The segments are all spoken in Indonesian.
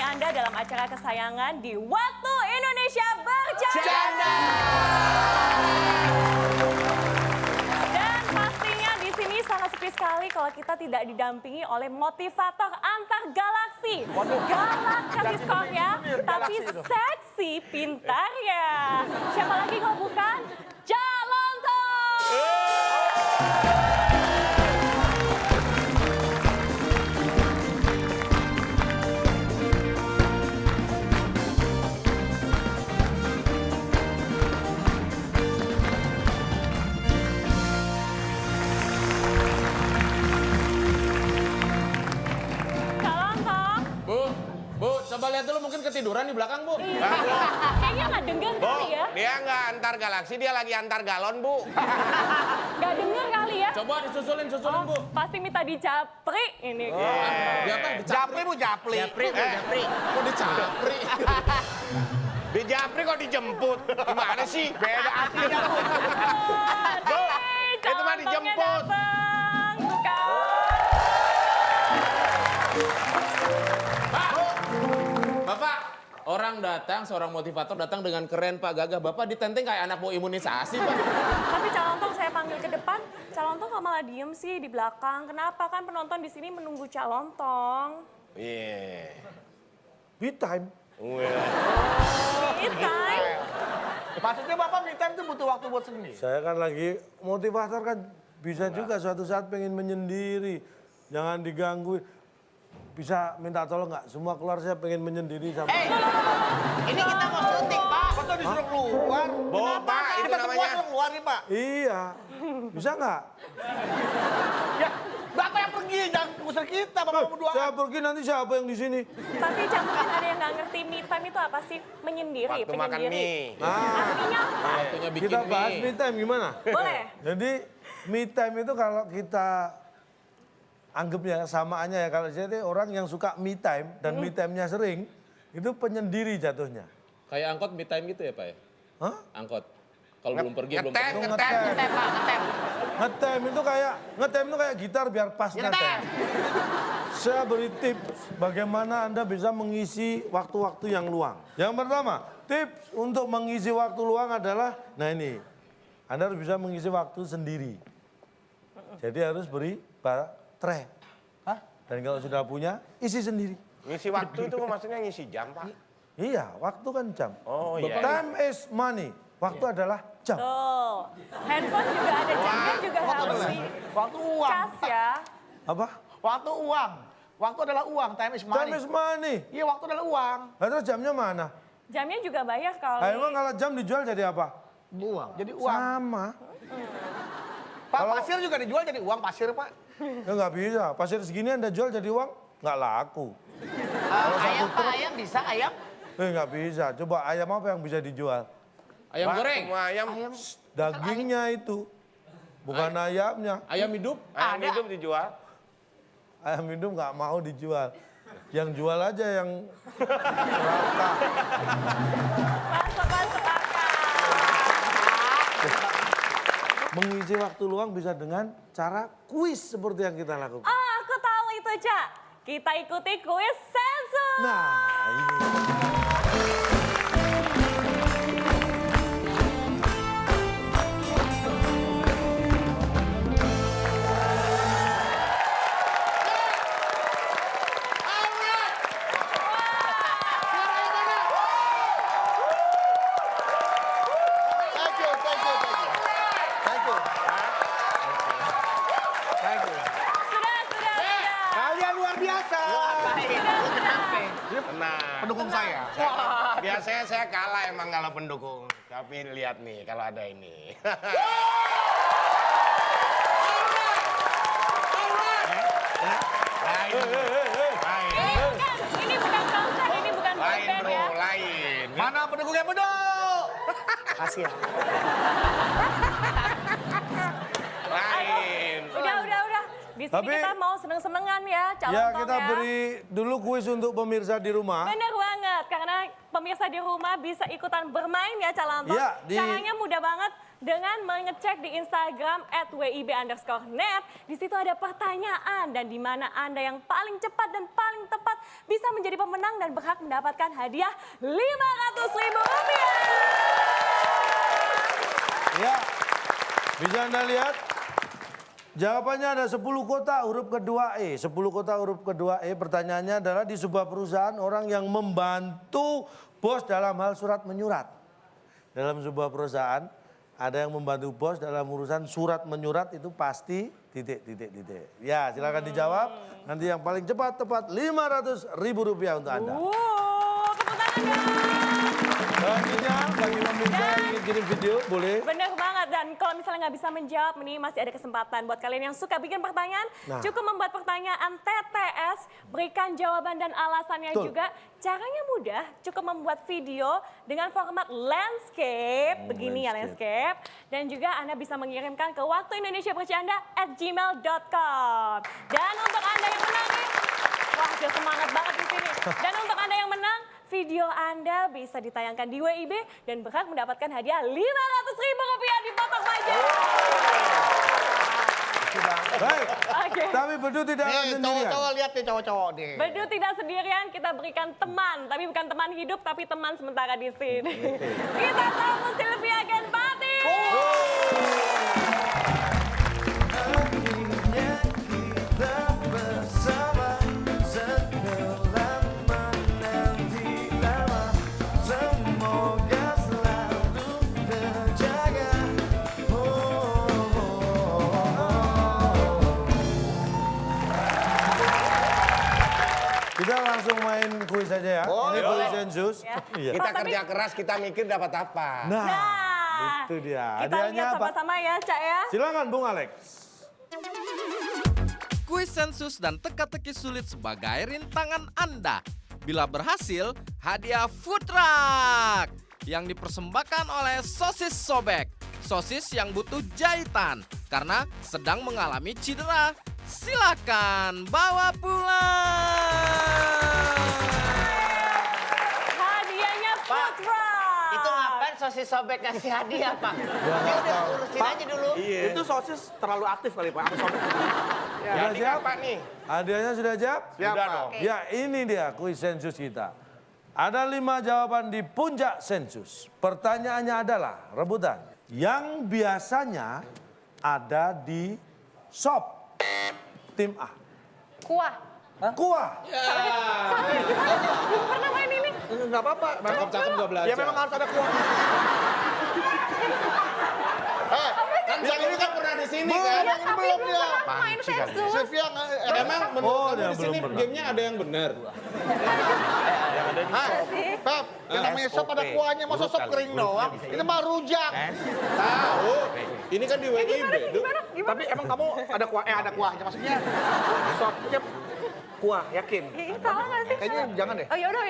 Anda dalam acara kesayangan di Waktu Indonesia Bercanda. Dan pastinya di sini sangat sepi sekali kalau kita tidak didampingi oleh motivator antar galaksi. Galak kasih skornya, tapi seksi pintar ya. Siapa lagi kalau bukan Jalonton. Bu, coba lihat dulu mungkin ketiduran di belakang, Bu. Kayaknya nggak denger kali ya. Dia nggak antar galaksi, dia lagi antar galon, Bu. Nggak denger kali ya. Coba susulin, Bu. Pasti minta dijapri ini. Dia apa? Japri, Bu, Japri. Japri. Kok dicapri? Di Japri kok dijemput? Gimana sih? Beda artinya, Bu. Bu, itu mah dijemput. Bapak, orang datang, seorang motivator datang dengan keren, Pak, gagah. Bapak ditenteng kayak anak mau imunisasi, Pak. Tapi Calontong saya panggil ke depan, Calontong kok malah diem sih di belakang. Kenapa? Kan penonton di sini menunggu Calontong. Iya. Me time. Me time. Maksudnya Bapak me time itu butuh waktu buat sendiri. Saya kan lagi motivator kan bisa juga suatu saat pengen menyendiri. Jangan digangguin. Bisa minta tolong nggak? Semua keluar saya pengen menyendiri sama. Ini kita mau syuting, Pak. Masa disuruh keluar? Bu, Pak, itu Kita semua namanya. suruh keluar nih, Pak. Iya. Bisa nggak? Ya, Bapak yang pergi, jangan usir kita, Bapak mau berduaan. Saya pergi nanti siapa yang di sini? Tapi Cak, mungkin ada yang nggak ngerti me time itu apa sih? Menyendiri, Waktu makan penyendiri. mie. Artinya apa? Waktunya bikin Kita bahas mie. me time gimana? Boleh. Jadi me time itu kalau kita anggapnya samaannya ya, kalau jadi orang yang suka me time dan me time-nya sering, itu penyendiri jatuhnya. Kayak angkot me time gitu ya, Pak ya? Hah? Angkot. Kalau belum pergi, belum Ngetem, pergi. ngetem. Ngetem itu kayak gitar biar pas ngetem. Saya beri tips bagaimana Anda bisa mengisi waktu-waktu yang luang. Yang pertama, tips untuk mengisi waktu luang adalah, nah ini, Anda harus bisa mengisi waktu sendiri. Jadi harus beri baterai. Dan kalau sudah punya, isi sendiri. Ngisi waktu itu maksudnya ngisi jam, Pak. Iya, waktu kan jam. Oh iya. Time is money. Waktu adalah jam. Tuh. Handphone juga ada jamnya juga harus di Waktu uang. cas ya. Apa? Waktu uang. Waktu adalah uang, time is money. Time is money. Iya, waktu adalah uang. Nah, terus jamnya mana? Jamnya juga bayar kalau. Emang kalau jam dijual jadi apa? Uang. Jadi uang. Sama. Pak, pasir juga dijual jadi uang pasir, Pak. Ya nggak bisa. Pasir segini Anda jual jadi uang, nggak laku. Ayam, Pak, ayam bisa, ayam. Nggak bisa. Coba ayam apa yang bisa dijual? Ayam Pak, goreng, semua ayam. Dagingnya itu. Bukan ayamnya. ayam hidup. Ayam hidup dijual. Ayam hidup nggak mau dijual. Yang jual aja yang rata. Masukkan sepakat. Mengisi waktu luang bisa dengan cara kuis seperti yang kita lakukan. Oh, aku tahu itu, Cak. Kita ikuti kuis sensor. Nah, ini. Sudah. Kalian luar biasa. Tenang. Pendukung saya. Biasanya saya kalah emang kalau pendukung. Tapi lihat nih kalau ada ini. Ini bukan konser, ini bukan Lain band bro, ya. lain. Mana pendukungnya beduk? Kasih ya. Lain. Udah. Di sini Tapi- kita mau seneng-senengan ya, Ya Calontong kita ya. beri dulu kuis untuk pemirsa di rumah. Bener banget, karena pemirsa di rumah bisa ikutan bermain ya Calanto. Iya, Caranya mudah banget dengan mengecek di Instagram @wib_net. Di situ ada pertanyaan dan di mana Anda yang paling cepat dan paling tepat bisa menjadi pemenang dan berhak mendapatkan hadiah Rp500.000. Ya, bisa Anda lihat. Jawabannya ada 10 kota huruf kedua E. 10 kota huruf kedua E. Pertanyaannya adalah di sebuah perusahaan orang yang membantu bos dalam hal surat menyurat. Dalam sebuah perusahaan ada yang membantu bos dalam urusan surat menyurat itu pasti titik. Ya, silakan dijawab. Nanti yang paling cepat tepat Rp500.000 untuk Anda. Tepuk tangan. Selanjutnya bagi pemirsa yang ingin kirim video boleh. Bener banget, dan kalau misalnya nggak bisa menjawab nih masih ada kesempatan buat kalian yang suka bikin pertanyaan. Cukup membuat pertanyaan TTS, berikan jawaban dan alasannya juga. Caranya mudah, cukup membuat video dengan format landscape, begini ya landscape. Dan juga Anda bisa mengirimkan ke waktuindonesiabercanda@gmail.com. Dan untuk Anda yang menang nih, wah dia semangat banget di sini. Dan untuk Anda yang menang, video Anda bisa ditayangkan di WIB dan berhak mendapatkan hadiah Rp500.000 di Potok Wajah. Baik, Oke. tapi Bedu tidak akan Nih, sendirian. cowok-cowok lihat nih cowok-cowok nih. Bedu tidak sendirian, kita berikan teman. Tapi bukan teman hidup, tapi teman sementara di sini. Kita sambut Sylvia Genpati. Akhirnya kita bersama setelah menanti lama. Semoga selalu terjaga. Kita langsung main kuis saja ya. Ini kuis sensus. Iya. Kita Oh, tapi- kerja keras, kita mikir dapat apa. Nah, Nah, itu dia. kita Hadiahnya lihat apa? sama-sama ya, Cak ya. Silakan Bung Alex. Kuis sensus dan teka-teki sulit sebagai rintangan Anda. Bila berhasil, hadiah food truck yang dipersembahkan oleh Sosis Sobek. Sosis yang butuh jahitan karena sedang mengalami cedera. Silakan bawa pulang. Hadiahnya food truck. Itu ngapain sosis sobek kasih hadiah, Pak? Dia udah urusin aja dulu. Itu sosis terlalu aktif kali Pak. Aku sobek. Sudah Jadi siap? apa nih? Hadiahnya sudah siap? Sudah dong. Ya ini dia kuis sensus kita. Ada 5 jawaban di puncak sensus. Pertanyaannya adalah rebutan. Yang biasanya ada di shop. Tim A. Kuah. Kuah. Pernah main ini? Enggak apa-apa. Cakep gak belajar. Ya memang harus ada kuah. Kan yang ini kan pernah di sini kan. Belum dia. Main sensus. Sylvia Emang menurut Oh, kamu yang di sini belum pernah. gamenya ada yang benar? Pep, yang namanya sop ada kuahnya. Masa sop kering doang? Itu mah rujak. Tahu. Ini kan di WIB. Du. Tapi emang kamu ada kuah? Ada kuahnya. Maksudnya sopnya kuah, yakin? Salah nggak sih? Kayaknya jangan deh. Oh yaudah.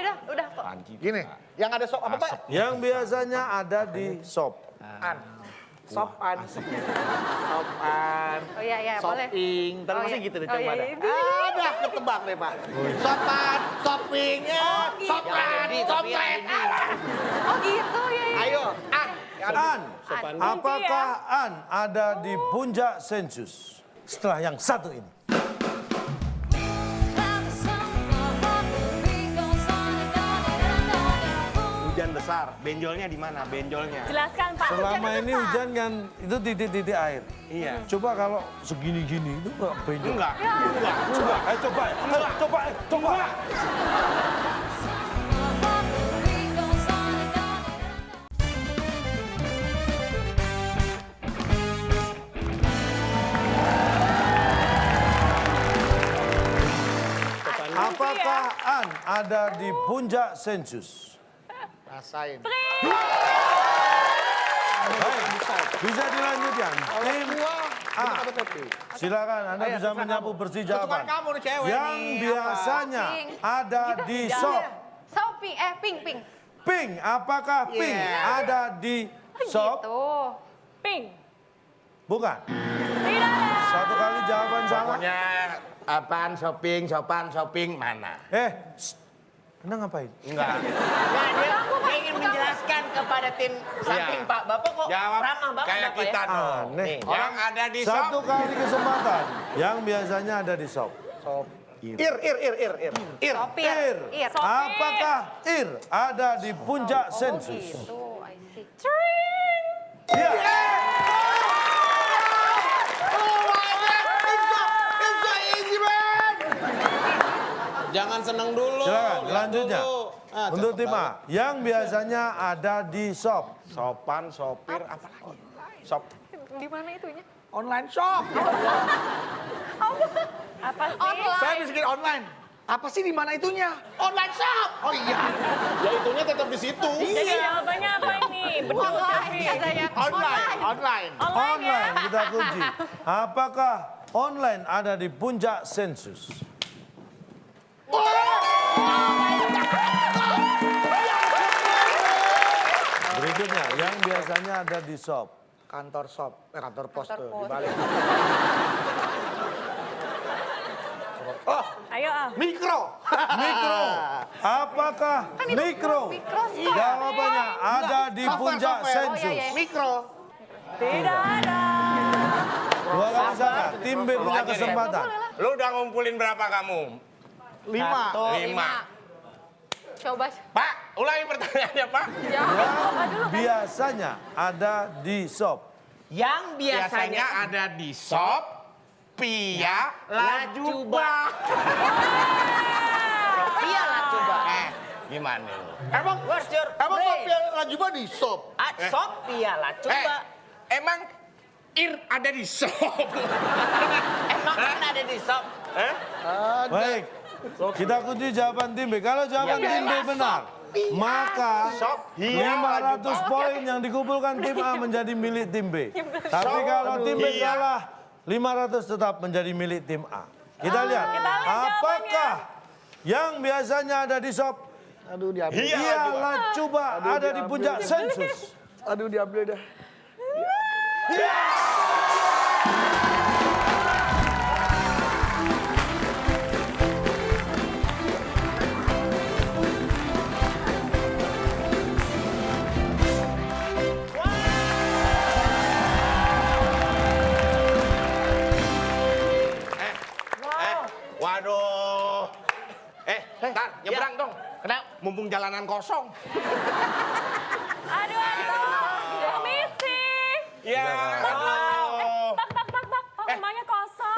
Gini, yang ada sop apa Pak? Yang biasanya ada di shop. Sopan. Sopan. Oh iya, boleh. Shopping. Ntar Oh, masih iya. gitu deh Oh, coba iya, dah. iya. Ada ketebak deh Pak. Sopan, shopping, sopan, sopret. Oh gitu ya. Ayo, An. An, apakah An ada di puncak sensus? Setelah yang satu ini. Hujan besar. Benjolnya di mana? Benjolnya. Jelaskan Pak. Selama Hujan ini besar. hujan kan itu titik-titik air. Iya. Coba kalau segini-gini itu nggak benjol. Enggak. Coba, coba. Apakah An ada di puncak sensus? Rasain. Baik, bisa dilanjutkan. Tim A. Silakan Anda bisa menyapu bersih jawaban. Kamu nih cewek Yang nih, biasanya ada di shop. Shopping, pink. Pink, apakah pink ada di shop? Pink. Bukan. Tidak ada. Satu kali jawaban salah. Pokoknya apaan shopping mana? Shh. Anda ngapain? Enggak. Nah, dia ingin menjelaskan kepada tim samping Pak. Bapak kok Jawab ramah banget kayak Bapak kita ya? dong. Aneh. Nih. Yang ada di shop. Satu kali kesempatan yang biasanya ada di shop. Ir. Ir. Apakah ir ada di puncak sensus? Iya. Jangan seneng dulu. Silakan, lihat selanjutnya. dulu. Ah, Untuk cakep tim A, yang biasanya ada di shop. Sopan, sopir, apa lagi? Sop. Di mana itunya? Online shop. Apa sih? Saya bikin online. Apa sih di mana itunya? Online shop. Oh iya. Ya itunya tetap di situ. Jadi jawabannya apa ini? Betul Sylvie. Online. Online ya? Online kita kunci. Apakah online ada di puncak sensus? Berikutnya, yang biasanya ada di shop. Kantor shop, kantor pos tuh di balik. Ayo ah. Mikro. Mikro. Apakah mikro? Jawabannya ada di puncak sensus. Mikro. Tidak ada. Dua kali salah. Tim B punya aja deh. kesempatan. Lu udah ngumpulin berapa kamu? 5. 5. Coba. Pak, ulangi pertanyaannya, Pak. Yang biasanya ada di shop. Yang Biasanya ada di shop, Pia, Lajuba. Iya lah coba. Gimana lu? Emang What's your emang brain? Sophia Lajuba di shop. Sophia lah coba. Emang Ir ada di shop? Emang kan ada di shop? Baik. Kita kunci jawaban tim B. Kalau jawaban tim B benar, maka 500 poin yang dikumpulkan tim A menjadi milik tim B. Tapi kalau tim B kalah, 500 tetap menjadi milik tim A. Kita lihat, apakah yang biasanya ada di shop? Aduh diambil. Ialah coba ada di puncak sensus. Aduh diambil dah. Waduh. Tar, nyebrang dong. Kenapa? Mumpung jalanan kosong. Aduh, permisi. Ya. aduh. Tak. Oh, rumahnya kosong.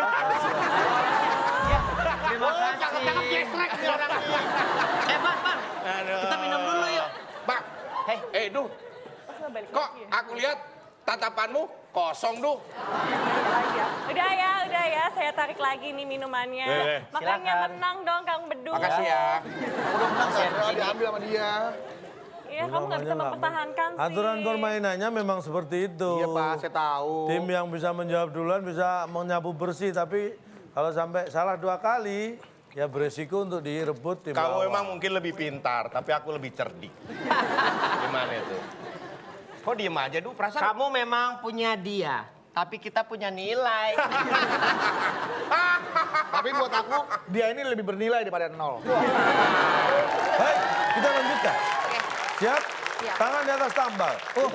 Terima kasih. Cakep gesrek nih orangnya. Bang. Aduh. Kita minum dulu yuk. Pak. Duh. Kok aku lihat tatapanmu kosong, Duh. Udah ya, saya tarik lagi nih minumannya. Makanya Silakan. menang dong Kang Bedu. Makasih ya. Udah menang saya diambil sama dia. Iya, kamu nggak bisa mempertahankan sih. Aturan permainannya memang seperti itu. Iya Pak, saya tahu. Tim yang bisa menjawab duluan bisa menyapu bersih, tapi kalau sampai salah 2 kali, ya beresiko untuk direbut tim Kamu lawan. emang mungkin lebih pintar, tapi aku lebih cerdik. Gimana itu? Kok diem aja, Duh? Perasaan Kamu memang punya dia, tapi kita punya nilai. Tapi buat aku dia ini lebih bernilai daripada 0. Baik, kita lanjutkan. Siap? Tangan di atas tambal. Oh,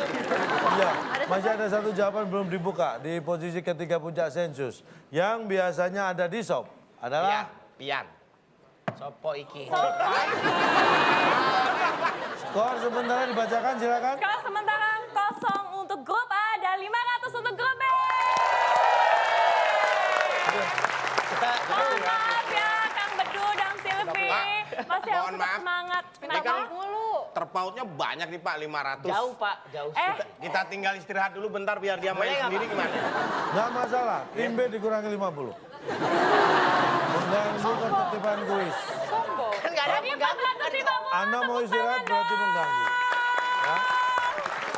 iya. Masih ada satu jawaban belum dibuka di posisi ketiga puncak sensus. Yang biasanya ada di shop adalah Pian. Sopo iki. skor sementara dibacakan, silakan. Kalau sementara kosong untuk grup A dan 500 untuk grup B. Mohon maaf ya Kang Bedu dan Sylvie. Masih harus mohon tetap maaf. semangat. Ini kan Kenapa mulu? terpautnya banyak nih Pak, 500. Jauh Pak, jauh. Kita tinggal istirahat dulu bentar biar dia main Boleh nggak, sendiri Pak? gimana? Nggak masalah, tim B dikurangi 50. Mengganggu ketertiban kuis. Kan nggak ada Jadi yang ganggu. 450. Anda mau istirahat berarti mengganggu. Ya.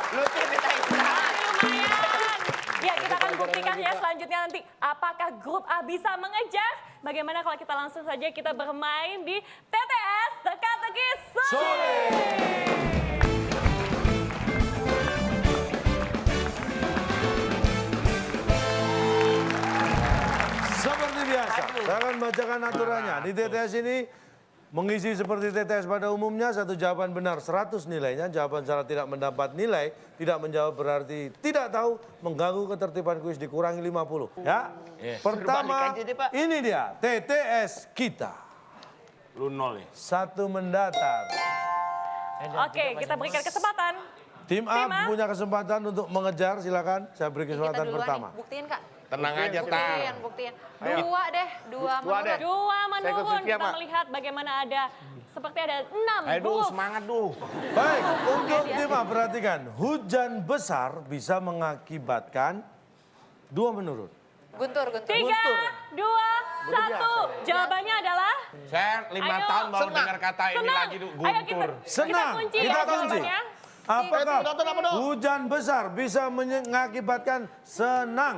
Lucu kita istirahat. Lumayan. Ya, kita akan buktikan ya selanjutnya nanti. Apakah grup A bisa mengejar? Bagaimana kalau kita langsung saja kita bermain di TTS Teka-Teki Sulit. Seperti biasa, saya akan bacakan aturannya. Di TTS ini Mengisi seperti TTS pada umumnya, satu jawaban benar 100 nilainya, jawaban salah tidak mendapat nilai, tidak menjawab berarti tidak tahu, mengganggu ketertiban kuis dikurangi 50. Ya, pertama Berbalik aja deh, Pak. ini dia TTS kita. Lu 0 ya? Satu mendatar. Oke, kita berikan kesempatan. Tim A Tim A. punya kesempatan untuk mengejar, silakan. Saya beri kesempatan pertama. Buktiin, Kak. Tenang aja, Tar. Buktiin. Dua deh, dua menurut. Dua menurun, Sylvia, kita Pak. melihat bagaimana ada, seperti ada 6 Ayo, huruf. semangat, duh. Baik, untuk tim A perhatikan. Hujan besar bisa mengakibatkan 2 menurut. Guntur. 3, 2, 1. Jawabannya adalah Saya 5 Ayo. tahun baru Senang. dengar kata ini senang. lagi, duh. Ayo kita, Guntur. Senang, kunci kita ya kunci. jawabannya. Apakah Nonton apa dong? hujan besar bisa mengakibatkan senang?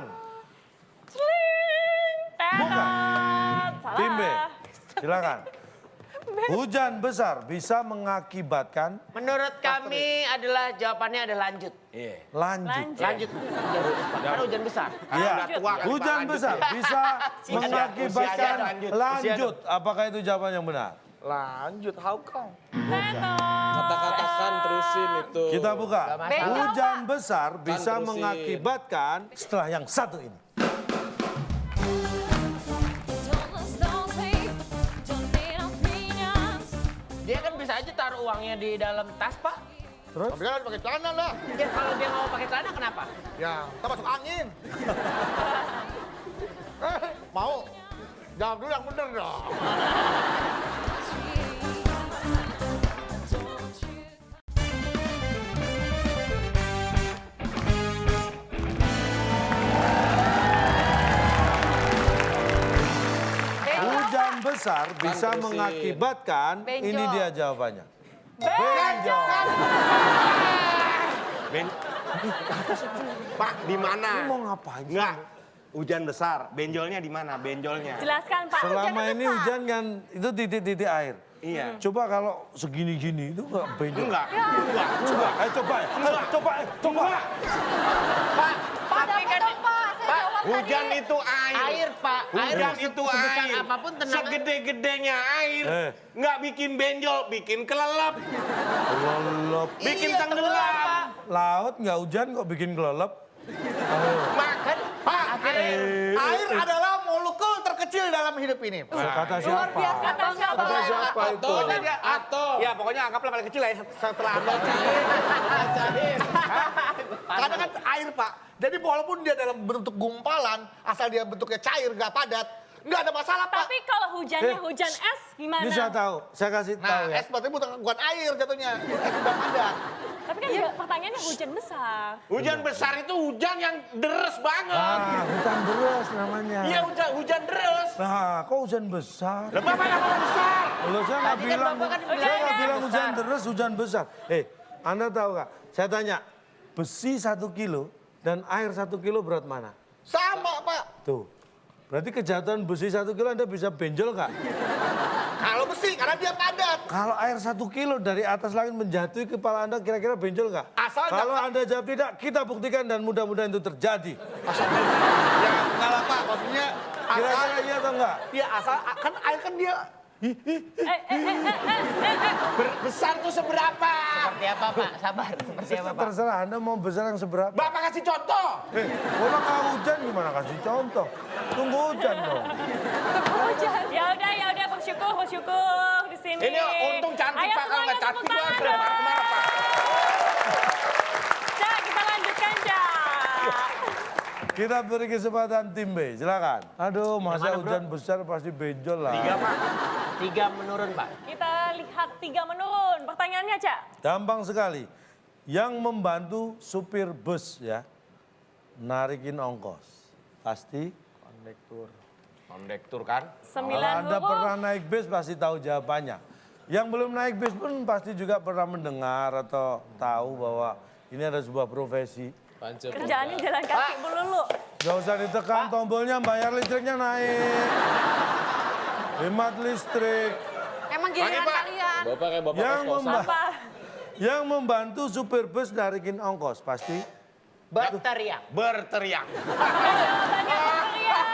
Tetot. Salah. Tim B, silakan. Hujan besar bisa mengakibatkan Menurut kami adalah jawabannya adalah lanjut. lanjut. Lanjut. Karena hujan besar. Iya, udah tua kali, hujan Pak, besar bisa mengakibatkan usia lanjut. lanjut. Apakah itu jawaban yang benar? Lanjut, how come? Tetot. Kata-katakan terusin itu. Kita buka. masalah. Hujan besar bisa terusin. mengakibatkan setelah yang satu ini. Dia kan bisa aja taruh uangnya di dalam tas, Pak. Tapi kan harus pakai celana lah. Ya, kalau dia nggak mau pakai celana, kenapa? Ya, kita masuk angin. Mau? Jawab dulu yang bener dong. Hujan besar bisa terusin. mengakibatkan, Benjol. ini dia jawabannya. Pak, di mana? Ini mau ngapain? sih? Enggak. Hujan besar. Benjolnya di mana? Benjolnya. Jelaskan Pak. Selama ini hujan kan itu titik-titik air. Iya. Coba kalau segini-gini itu nggak benjol. Enggak. Coba, coba, coba. Pak, Pak, tapi dapat kan dong, Pak. Saya jawab Hujan tadi. itu air. air, Pak. Air Hujan se- itu sebesar air. apapun tenang. Segede-gedenya air. Nggak bikin benjol, bikin kelelep. Kelelep. Bikin Iya, tenggelam. Laut nggak hujan kok bikin kelelep. Makan. Pak, air adalah molekul terkecil dalam hidup ini. Kata Luar siapa? biasa banget. Kata siapa itu? Pokoknya dia Atau. Ya pokoknya anggaplah paling kecil ya setelah Anda. Karena kan air Pak. Jadi walaupun dia dalam bentuk gumpalan, asal dia bentuknya cair, nggak padat, nggak ada masalah Pak. Tapi kalau hujannya hujan es gimana? Ini saya tahu, saya kasih tahu Nah, ya. es berarti bukan air jatuhnya. Es udah padat. Tapi kan pertanyaannya hujan besar. Hujan besar itu hujan yang deres banget. Ah, hujan deras namanya. Iya, hujan deres. Nah, kok hujan besar? Lah Bapak yang ngomong besar. Loh, saya nggak Tadi kan bilang, Bapak kan saya nggak bilangnya bilang besar. hujan deras, hujan besar. Anda tahu nggak? Saya tanya, besi 1 kilo dan air 1 kilo berat mana? Sama Pak. Tuh, berarti kejatuhan besi 1 kilo Anda bisa benjol nggak? Kalau besi karena dia padat. Kalau air 1 kilo dari atas langit menjatuhi kepala Anda, kira-kira benjol nggak? Asal Kalau nggak- Anda jawab tidak, kita buktikan dan mudah-mudahan itu terjadi. Ya enggak lah Pak, maksudnya asal Kira-kira iya atau enggak? ya asal kan air kan dia Besar tuh seberapa? Seperti apa, Pak? Sabar. Seperti apa, Pak? Terserah Anda mau besar yang seberapa. Bapak kasih contoh. Kalau nggak hujan gimana kasih contoh? Tunggu hujan dong. Ya udah bersyukur di sini. Ini untung cantik Ayo Pak, kalau nggak semuanya cantik tepuk gua tangan sudah dong. kemana Pak? Cak, kita lanjutkan Cak. Kita beri kesempatan tim B, silakan. Aduh, masa hujan besar pasti benjol lah. 3 Pak. 3 menurun, Pak. Kita lihat 3 menurun. Pertanyaannya Cak. Gampang sekali. Yang membantu supir bus ya, narikin ongkos. Pasti Kondektur kan? 9 kalau Anda huruf. pernah naik bis pasti tahu jawabannya. Yang belum naik bis pun pasti juga pernah mendengar atau tahu bahwa ini ada sebuah profesi. Pancep. Kerjaannya jalan kaki melulu. Gak usah ditekan tombolnya, bayar listriknya naik. Hemat listrik. Emang giliran kalian. Bapak kayak bapak Yang, kos-kosan. Apa? yang membantu supir bus narikin ongkos pasti. Berteriak. Berteriak. Jawabannya berteriak.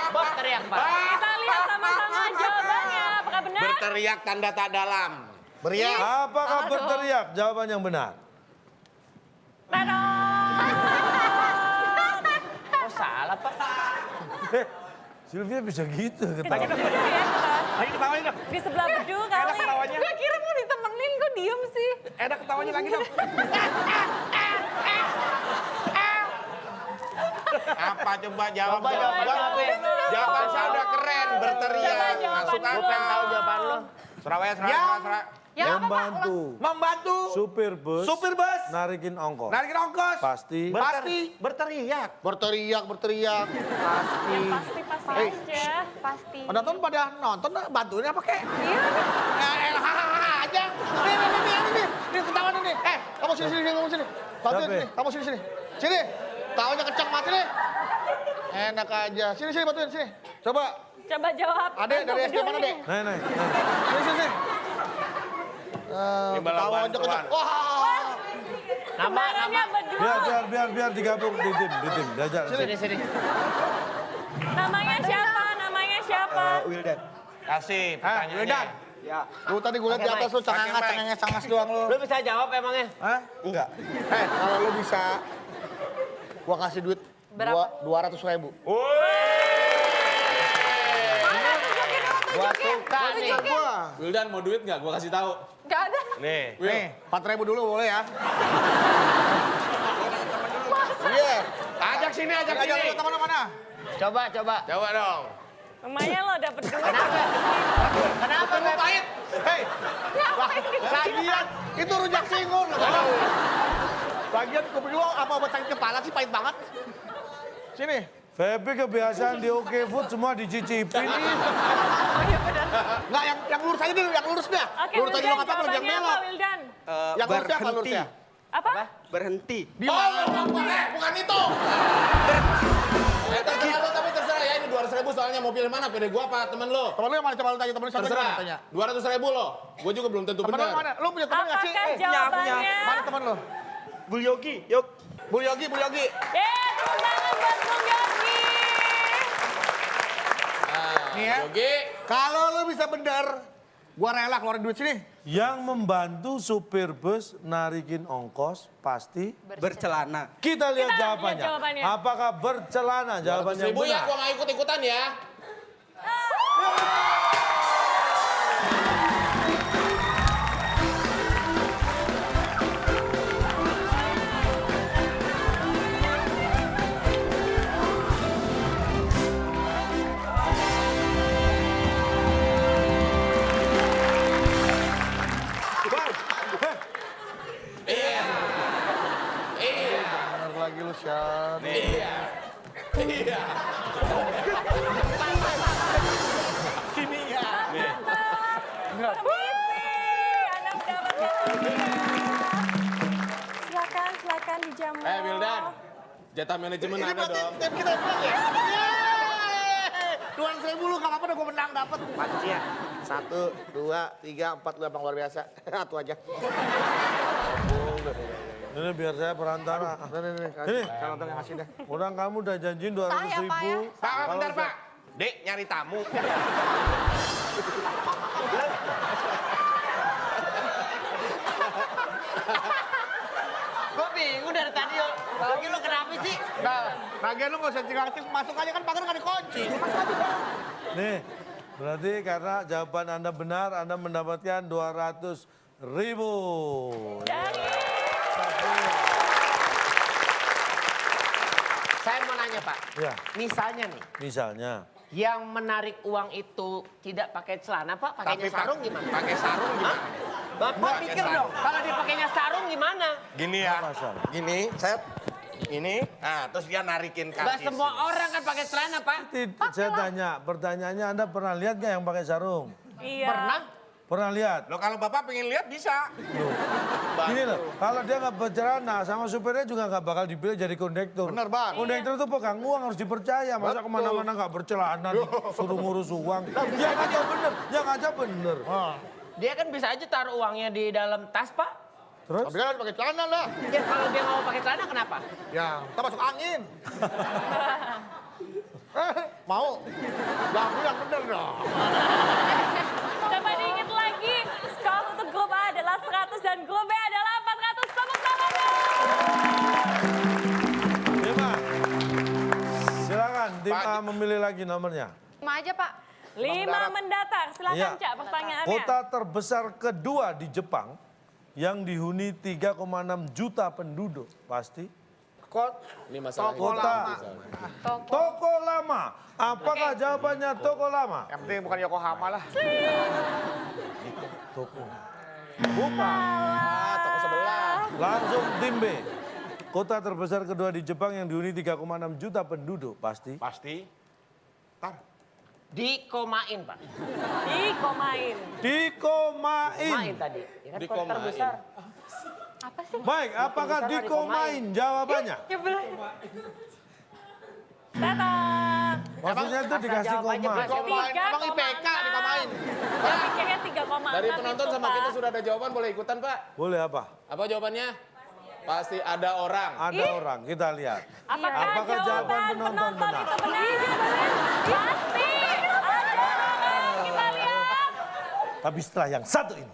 Berteriak, Pak. Kita lihat sama-sama jawabannya. Apakah benar? Berteriak tanda tak dalam. Beriak. Apakah berteriak? Jawaban yang benar. Oh salah Pak. Sylvia bisa gitu ketawa. Kita bedu ya kita. Ayo ketawain dong. Di sebelah bedu kali. ketawanya. Gue kira mau ditemenin, kok diem sih? Enak ketawanya lagi dong. Apa coba jawab? Coba jawab. Jawaban saya udah keren, berteriak. Coba jawaban Masuk lu. Gue pengen tahu akal. jawaban lo. Surabaya. Ya apa Pak? Membantu Membantu supir bus supir bus. narikin ongkos. Narikin ongkos. Pasti. Pasti. Berteriak. Berteriak. Pasti. Pasti Eh. aja. Pasti. Penonton pada nonton, bantuin apa kek? Iya. Hahaha aja. Nih, ketawa nih. Kamu sini, kamu sini. Bantuin Siapa? sini, kamu sini. Sini. Tawanya kencang mati nih. Enak aja. Sini, bantuin sini. Coba. Coba jawab. Adek, dari SD mana, Dek? Nih. Sini. Ini bala Tawanya bantuan. kencang. Wah. Kemenangannya berdua. Biar digabung di tim. Diajar. Sini. Namanya siapa? Wildan. Kasih pertanyaannya. Wildan. Ya. Lu tadi gue liat di atas lu cengenges doang lu. Lo bisa jawab emangnya? Hah? Enggak. Kalau lu bisa, gua kasih duit Berapa? 200.000. Gua suka nih. Wildan mau duit nggak? Gua kasih tahu. Gak ada. Nih. Nih, 4.000 dulu boleh ya? Iya. Ajak sini. Teman mana? Coba. Coba dong. Lumayan lo dapet duit. Kenapa Lu pahit. Hei. Lagian itu rujak singgung. Lagian kuping lu apa obat sakit kepala sih pahit banget. Sini. Feby kebiasaan di OK Food semua dicicipin. Enggak, yang lurus aja dulu, yang lurus dah. Oke, Lurus aja Wildan, lo kata yang jawabannya apa, belok. Wildan? Yang lurusnya apa lurusnya? Apa? Berhenti. Di mana? Bukan itu. Terserah lo, tapi terserah ya. Ini 200.000 soalnya mau pilih mana? Pilih gua apa temen lo? Temen lu yang mana? Coba lu tanya temen lu siapa yang Terserah. tanya. 200.000 lo. Gua juga belum tentu Temen lu benar. yang mana? Lu punya temen nggak sih? Apakah jawabannya? Mana temen lu? Bul Yogi, yuk. Bul Yogi. Tepuk tangan buat Bung Yogi. Nih ya. Yogi. Kalau lu bisa bener, gua rela keluarin duit sini. Yang membantu supir bus narikin ongkos pasti. Bercelana. Kita lihat Kita jawabannya. lihat jawabannya. Apakah bercelana? Jawaban yang 200.000 ya, benar. gua nggak ikut-ikutan ya. Bener lagi lu, Syar. Iya. Permisi, Anda mendapatkan hadiah. Silakan dijamu. Wildan. Jatah manajemen ada dong. Tim kita pulang ya? 200.000 lu, gak apa-apa dah gua menang dapet. Panci ya? 1, 2, 3, 4, lu abang luar biasa. Satu aja. Ini biar saya perantara. Ini. Kalau nonton yang ngasih dah. Orang kamu udah janjiin 200.000. Saya, Pak, ya. Pak, bentar Pak. Dek, nyari tamu. Gue bingung dari tadi. Lagi lo kenapa sih? Nah, bagian lu gak usah cingak-cing, masuk aja kan pagar gak dikunci. Lu masuk aja dah. Nih, berarti karena jawaban Anda benar, Anda mendapatkan 200.000. Saya mau nanya Pak. Ya, Misalnya nih, misalnya. yang menarik uang itu tidak pakai celana Pak, pakainya sarung gimana? Pakai sarung gimana? Bapak pikir dong, kalau dipakainya sarung gimana? Gini ya. Apa, Sar? Gini, set. Ini, terus dia narikin kaki. Gak semua orang kan pakai celana Pak. Saya tanya, pertanyaannya Anda pernah lihat nggak yang pakai sarung? Iya. Pernah? Pernah lihat? Loh kalau Bapak pengen lihat bisa. Gini loh, kalau dia nggak bercelana sama supirnya juga nggak bakal dipilih jadi kondektur. Bener, Bang. Kondektur itu pegang uang harus dipercaya. Masa kemana-mana nggak bercelana, suruh ngurus uang. Yang aja bener, yang aja bener. Dia kan bisa aja taruh uangnya di dalam tas Pak. Terus? Tapi kan harus pakai celana lah. Ya kalau dia mau pakai celana kenapa? Ya, kita masuk angin. Mau? Yang bener dong. Coba nih nomornya? 5 aja, Pak. 5 mendatar. Silakan, Iya. Cak, pertanyaannya. Kota terbesar kedua di Jepang yang dihuni 3,6 juta penduduk. Pasti. Ini masalah Kota. Toko lama. Apakah jawabannya toko lama? Yang penting bukan Yokohama lah. Toko. Bukan. toko sebelah. Langsung tim B. Kota terbesar kedua di Jepang yang dihuni 3,6 juta penduduk. Pasti. Pasti. Dikomain, Pak. Dikomain. Dikomain. Main tadi. Ya kan kota Dikomain. terbesar. Apa sih? Baik, apakah Terbesar dikomain jawabannya? Nyebelin. Datang. Maksudnya itu dikasih jawabannya koma. Dikomain. Emang IPK dikomain. Dia pikirnya 3,6 Dari penonton itu, sama Pak. kita sudah ada jawaban, boleh ikutan Pak? Boleh apa? Apa jawabannya? Pasti ada orang. Ada orang, kita lihat. Apakah jawaban penonton benar? itu benar? Pasti ada orang. Kita lihat. Tapi setelah yang satu ini.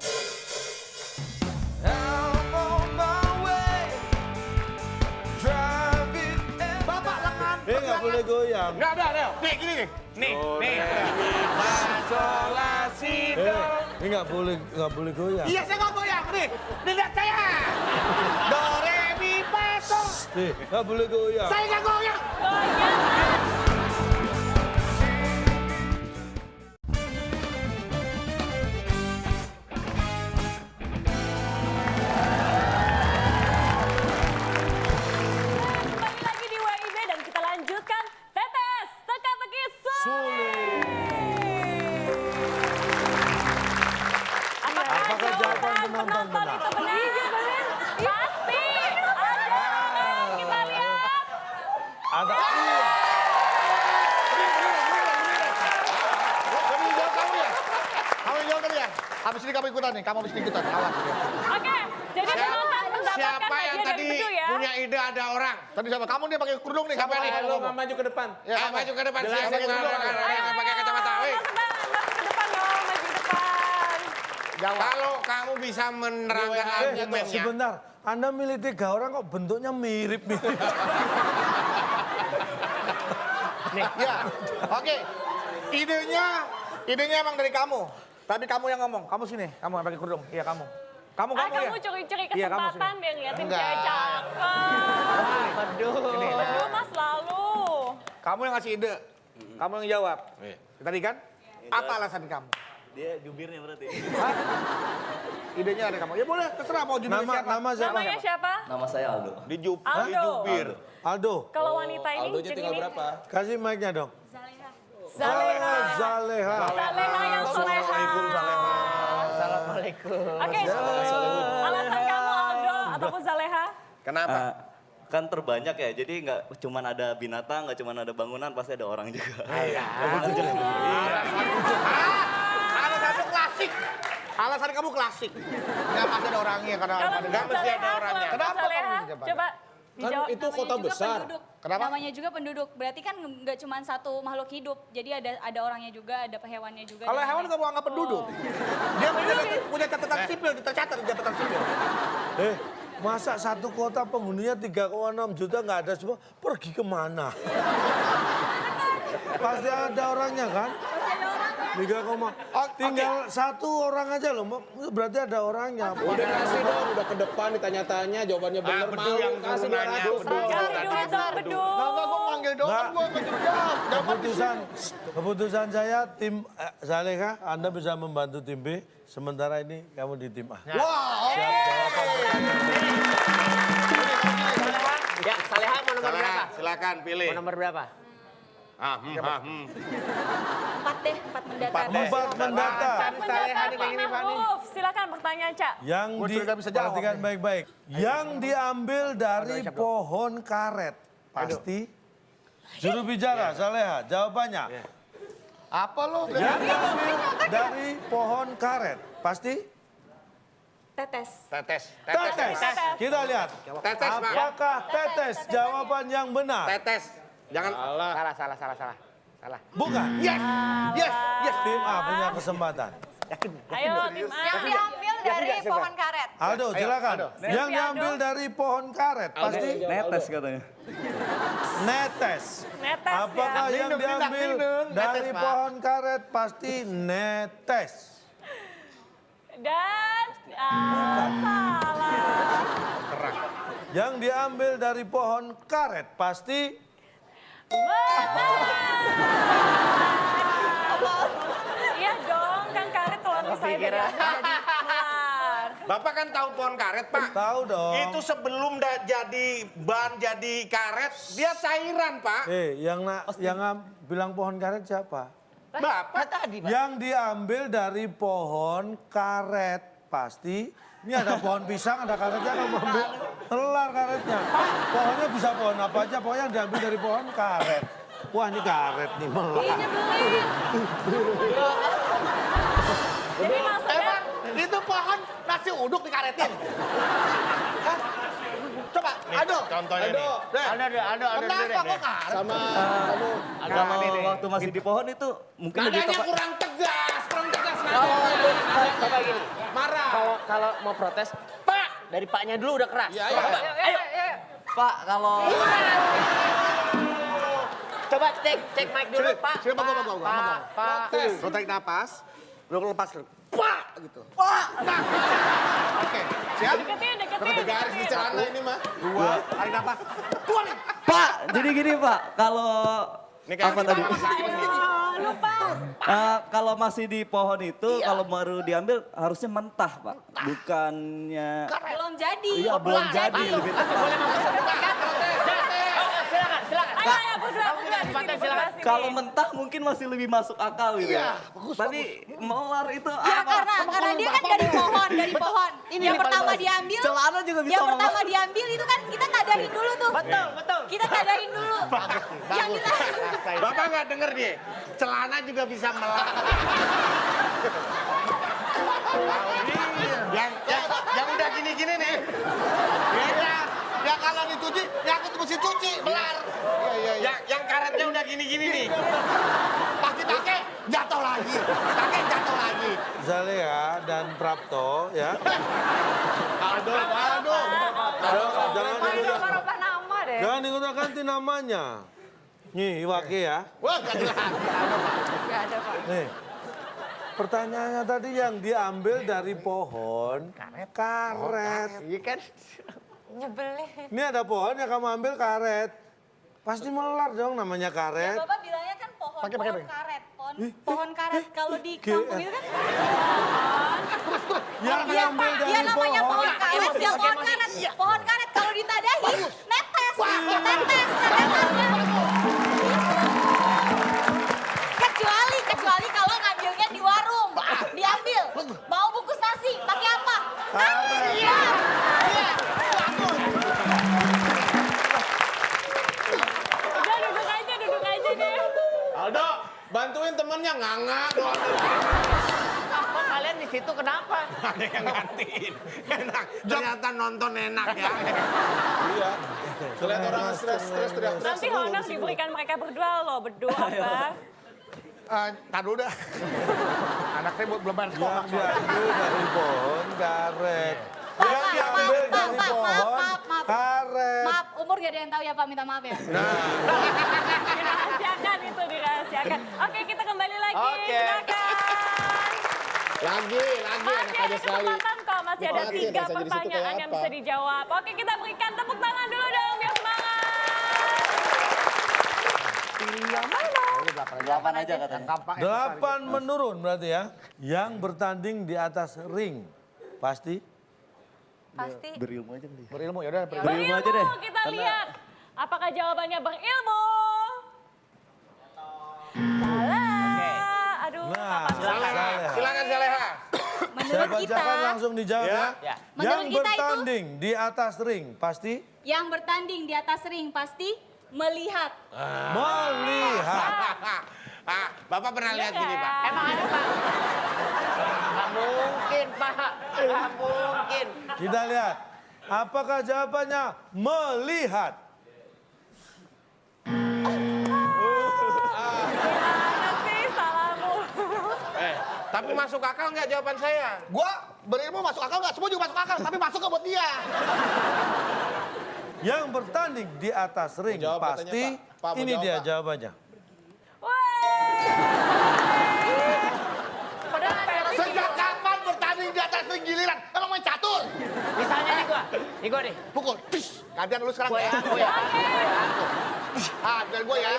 Bapak lengan. Nggak boleh goyang. Nggak ada. Nih, gini nih. Nih. Ini nggak boleh goyang. Iya, saya nggak goyang. Nih, lihat saya. Do, re, mi, fa, sol. Nggak boleh goyang. Saya nggak goyang. Goyang. Kembali lagi di WIB dan kita lanjutkan tetes teka-teki sulit. Apakah jawaban penonton benar? itu benar? Pasti ada orang. Kita lihat. Ada. Kamu jawab kamu ya? Kamu jawab tadi ya? Habis ini kamu ikutan nih, kamu habis ini ikutan. Awas. Oke, jadi penonton mendapatkan Siapa yang hadiah tadi dari Bedu ya. punya ide ada orang? Tadi siapa? Kamu nih pakai kerudung nih. Siapa kamu nih? ngomong. Lo nggak maju ke depan. Ya, kamu. Maju ke depan. Jelas, Saya pakai kerudung. orang yang pakai kacamata. Wih. Masuk ke depan dong, maju ke depan. Kalau kamu bisa menerangkan argumennya. Sebentar, Anda milih 3 orang kok bentuknya mirip-mirip. Ya, oke. Idenya emang dari kamu. Tapi kamu yang ngomong. Kamu sini, kamu yang pakai kerudung. Iya, kamu. Kamu Ah, ya. kamu curi-curi Iya, kamu kesempatan sini. deh ngeliatin Enggak. cewek cakep. Bedu mas lalu. Kamu yang ngasih ide. Kamu yang jawab. Tadi kan? Apa alasan kamu? Dia jubirnya berarti. Hah? Idenya ada kamu. Ya boleh, terserah mau judul siapa. Nama siapa? Namanya siapa? Nama saya Aldo. Aldo. Aldo, Kalau wanita ini Aldonya tinggal ini berapa? kasih mic-nya dong. Zaleha. Zaleha. Zaleha yang soleha. Assalamualaikum. Oke, alasan kamu Aldo ataupun Zaleha? Kenapa? Kan terbanyak ya, jadi nggak cuma ada binatang, nggak cuma ada bangunan, pasti ada orang juga. Alasan klasik. Alasan kamu klasik. Nggak pasti ada orangnya karena Kalau ada. menurut Zaleha, Kenapa Zaleha, kamu dijawab? coba Kan dijawab. itu kota besar. Kenapa? Namanya juga penduduk. Berarti kan nggak cuma satu makhluk hidup. Jadi ada orangnya juga, ada hewannya juga. Kalau dan hewan ada- kamu anggap penduduk. Dia punya catatan sipil, tercatat di catatan sipil. Masa satu kota penghuninya 3,6 juta nggak ada semua, pergi kemana? Pasti ada orangnya kan? 3, tinggal 1 orang aja loh, berarti ada orangnya. Udah kasih dong, udah ke depan ditanya-tanya, jawabannya bener Bedu mau yang kasih turunannya, 200. Bedu. Kasih duit dong, Bedu. Enggak, gue manggil doang, Nggak. gue nggak jawab. Jawaban di sini. Keputusan saya tim Zaleha, Anda bisa membantu tim B, sementara ini kamu di tim A. Wah, oke. Ya, Saleha mau nomor berapa? Silakan pilih. Mau nomor berapa? 4 deh, 4 mendatar. 4 mendatar. Saleha nih kayak gini, Pak, nih. Silakan pertanyaan, Cak. Yang Gua curiga bisa jawab perhatikan nih. baik-baik. Yang diambil dari siap dong. pohon karet. Pasti. Juru bicara, Zaleha, jawabannya. Apa lo? Yang diambil dari pohon karet. Pasti? Tetes. Tetes. Tetes. Kita lihat. Tetes, Pak. Apakah tetes jawaban yang benar? Tetes. Jangan Salah. Bukan. Yes, yes. Tim A punya kesempatan. Ayo, tim A. Yang diambil dari pohon karet. Aldo, silakan. Yang diambil dari pohon karet. Pasti? Netes katanya. Netes. Netes Apakah ya. yang diambil dari pohon karet pasti netes? Dan salah. Yang diambil dari pohon karet pasti Iya dong, kan karet kalau misalnya jadi melar. Bapak kan tahu pohon karet, Pak? tahu dong. Itu sebelum jadi ban, jadi karet, dia cairan, Pak. Yang bilang pohon karet siapa? Bapak Tadi, Pak. Yang diambil dari pohon karet pasti. Ini ada pohon pisang, ada karetnya, kamu ambil telar karetnya. Pohonnya bisa pohon apa aja, pokoknya yang diambil dari pohon karet. Wah ini karet nih melar. Ih, nyebelin. Jadi maksudnya Emang itu pohon nasi uduk dikaretin. Hah? Coba, aduh. contohnya nih. Ada. Kenapa kok karet? Kalau waktu masih di pohon itu mungkin lebih Nadanya tepat. kurang tegas nadanya. Coba gini. Marah. Kalau mau protes, Pak, dari Paknya dulu udah keras. Iya, iya. Coba. Ayo. Pak, kalau Coba cek mic dulu, Pak. Sini, Pak. Pak. Lo tarik napas, lo lepas. Pak! Gitu. Pak! Nah. Oke, siap? deketin. Garis di celana ini mah. Dua, tarik napas. Keluarin! Pak, jadi gini Pak, kalau apa tadi? Lupa. Kalau masih di pohon itu, kalau baru diambil harusnya mentah Pak, bukannya. Belum jadi. Iya belum jadi lebih tepat. Ayo, berdua di sini, berdua sini. Kalau mentah mungkin masih lebih masuk akal gitu. Iya, Tapi melar itu Ya karena dia kan dari pohon. Yang pertama diambil. celana juga bisa Yang pertama melar. diambil itu kan kita nadahin dulu tuh. Betul. Kita nadahin dulu. Yang kita Bapak nggak denger dia? Celana juga bisa melar. yang udah gini-gini nih. Ya kalau dicuci, ya aku mesti cuci, belar. Yang karetnya udah gini-gini nih. Pakai, jatuh lagi. Pakai, jatuh lagi. Zalea dan Prapto ya. Aduh. Jangan digunakan. Merubah nama deh. Jangan digunakan namanya. Nih, Iwake ya. Wah, gak jelas. Gak ada, Pak. Nih. Pertanyaannya tadi yang diambil dari pohon karet. Iya kan? Nyebelin. Ini ada pohon yang kamu ambil karet. Pasti melar dong namanya karet. Bapak bilangnya kan pohon Pakai. karet. Pohon karet kalau di kampung itu kan Yang diambil dari ya namanya pohon karet, ya pohon emosi. karet. Pohon karet kalau ditadahi netes. Kecuali kalau ngambilnya di warung. Diambil. Mau bungkus nasi, pakai apa? Iya. Udah duduk aja deh. Aldo, bantuin temennya nganga doang. Kok kalian di situ kenapa? Ada yang gantiin. Enak. Ternyata nonton enak ya. Iya. Lihat orang stres teriak-teriak. Nanti honor diberikan mereka berdua loh, berdua apa? Tar dulu dah. Anak saya belum main sekolah. Yang diambil dari pohon karet. Yang diambil dari pohon karet. Maaf, umur gak ada yang tahu ya Pak, minta maaf ya. Dirahasiakan itu, dirahasiakan. Oke, kita kembali lagi. Oke. Silakan. Lagi, Masih enak ada aja sekali. kesempatan kok, masih ada Nikmatin 3 rasa jadi situ pertanyaan kayak yang apa. bisa dijawab. Oke, kita berikan tepuk tangan dulu dong, biar semangat. Yang mana? 8 aja katanya. 8 menurun berarti ya. Yang bertanding di atas ring. Pasti Pasti. Berilmu aja kali. Berilmu ya udah. Berilmu aja deh. Kita lihat. Apakah jawabannya berilmu? Salah. Aduh, Nah, kapan Zaleha. Silakan Zaleha. Saya Menurut kita, bacakan langsung dijawab ya. Ya. Yang Menurut kita itu- bertanding di atas ring pasti yang bertanding di atas ring pasti melihat. melihat. Bapak pernah lihat gini, Pak? Emang ada, Pak? Nggak mungkin, Pak. Nggak mungkin. Kita lihat. Apakah jawabannya melihat? Gimana sih salahmu? Tapi masuk akal nggak jawaban saya? Gua berilmu masuk akal nggak? Semua juga masuk akal, tapi masuk ke buat dia. yang bertanding di atas ring Jawab pasti katanya, Pak. Pak, mau ini jawab, dia Pak. jawabannya. Sejak kapan bertanding di atas ring giliran? Emang main catur? Misalnya nih gua nih. Pukul. Tish. Gantian dulu sekarang Gua ya. ya, gua ya. Biar gue ya.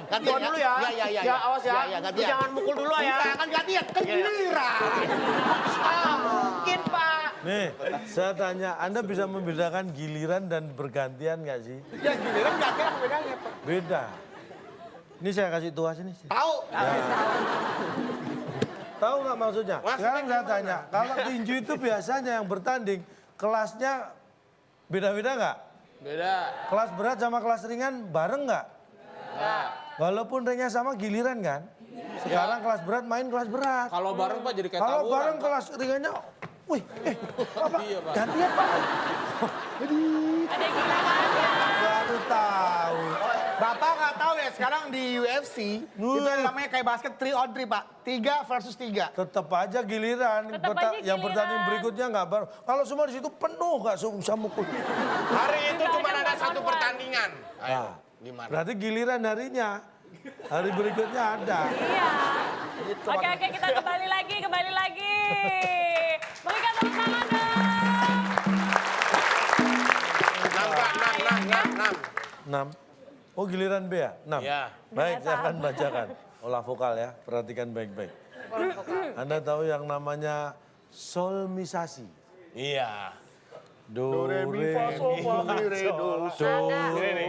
Gantian Gua dulu ya. Ya, Ya, awas ya. Ya, Lu gantian. jangan mukul dulu ya. Bukan, kan gantian. Kan giliran. Mungkin, Pak. Nih, saya tanya, Anda bisa membedakan giliran dan bergantian nggak sih? Ya giliran gantian apa bedanya, Pak? Beda. Ini saya kasih tuas ini. Tahu. Tahu nggak maksudnya? Sekarang saya tanya, kalau tinju itu biasanya yang bertanding kelasnya beda-beda nggak? Beda. Kelas berat sama kelas ringan bareng nggak? Walaupun ringnya sama giliran kan? Sekarang kelas berat main kelas berat. Kalau bareng Pak jadi kayak Kalau tawuran, bareng Pak. kelas ringannya, wih, apa? Iya, Pak. Gantian Pak. Ada gilirannya. Baru tahu. Bapak nggak tahu ya sekarang di UFC itu yang namanya kayak basket 3 on 3 Pak. 3 versus 3. Tetap aja giliran. Tetap aja Yang pertanding giliran. berikutnya nggak bareng. Kalau semua di situ penuh nggak usah mukul. Hari itu Kita cuma ada ada satu one-on-one. pertandingan. Ayo, Nah, gimana? berarti giliran harinya. Hari berikutnya ada. Iya. Oke, kita kembali lagi. Berikan tepuk tangan dong. 6. Oh giliran B ya? 6. Ya. Baik, saya akan bacakan. Olah vokal ya, perhatikan baik-baik. Anda tahu yang namanya solmisasi? Iya. Do, re, mi, fa, sol, fa, mi, re, do, do,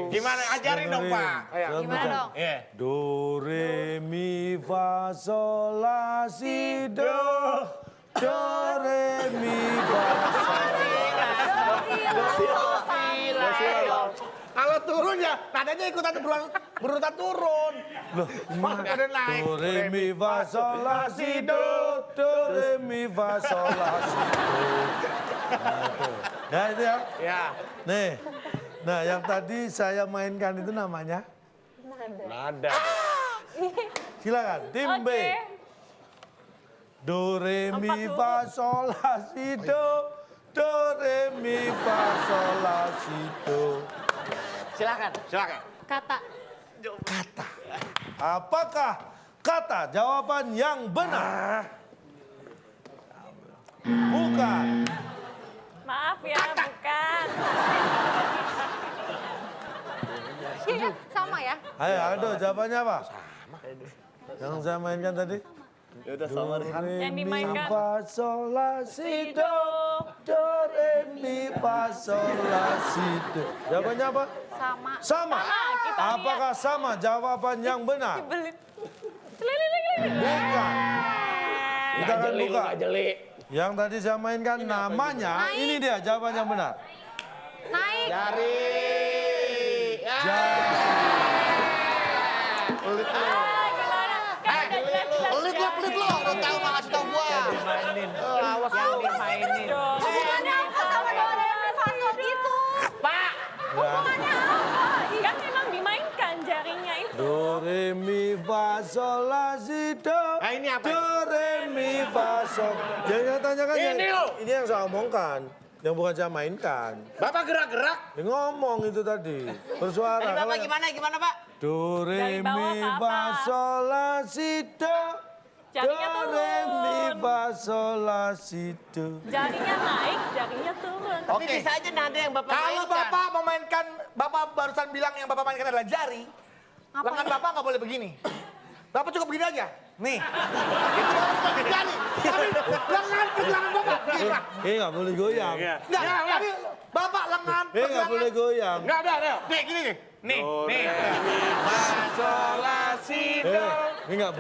Gimana? Ajarin dong, Pak. Gimana dong? Iya. Do, re, mi, fa, sol, la, si, do. Do, re, mi, fa, sol, Kalau turun ya nadanya ikutan berurutan turun. Loh, gimana? Ada naik. Do, re, mi, fa, sol, la, si, do. Do, re, mi, fa, sol, la, si, do. Nah, itu. Ya, itu ya. Ya. Nih, nah yang tadi saya mainkan itu namanya? Nada. Silakan, tim B. Oke. Do, re, mi, fa, sol, la, si, do. Do, re, mi, fa, sol, la, si, do. Silakan. Kata. Apakah kata jawaban yang benar? Bukan. Maaf ya, bukan. Iya, sama ya. Ayo, Aldo, jawabannya apa? Yang saya mainkan tadi? Yang dimainkan. Fa, sol, la, si, do. Do, re, mi, fa, sol, la, si, do. Jawabannya apa? Sama. Sama. kita lihat. Apakah sama jawaban yang benar? Keliling. Bukan. Kita akan buka. jeli. Yang tadi saya mainkan namanya, ini dia jawaban yang benar. Naik. Jari. Ya. Gimana? Pelit lo. Udah tahu nggak ngasih tahu gua. Awas yang dimainin. Hubungannya apa sama Doraemon Faso gitu? Pak. Hubungannya apa? Kan memang dimainkan jaringnya itu. Do, re, mi, fa, sol, la, si, do. Nah, ini apa? Do, re, mi, fa, sol. Yang saya tanyakan Ini loh. ini yang saya omongkan. Yang bukan saya mainkan. Bapak gerak-gerak. Dia ngomong itu tadi. Bersuara. Tadi Bapak Kalau- gimana, Pak? Do, re, Dari bawah mi, ke fa, atas. sol, la, si, do. Do, Jaringnya re, mi, turun. fa, sol, la, si, do. Jarinya naik, jarinya turun. Tapi bisa aja nada yang Bapak Kalau mainkan. Bapak memainkan, Bapak barusan bilang yang Bapak mainkan adalah jari, lengan Bapak nggak boleh begini. Bapak cukup begini aja. Nih. Itu baru pakai jari. Tapi lengan Bapak. Gini, Pak. Nggak boleh goyang. Nggak, tapi Bapak lengan, Nggak boleh goyang. Nggak ada. Nih, gini nih. Nih. Sol, la, si, do. Ini nggak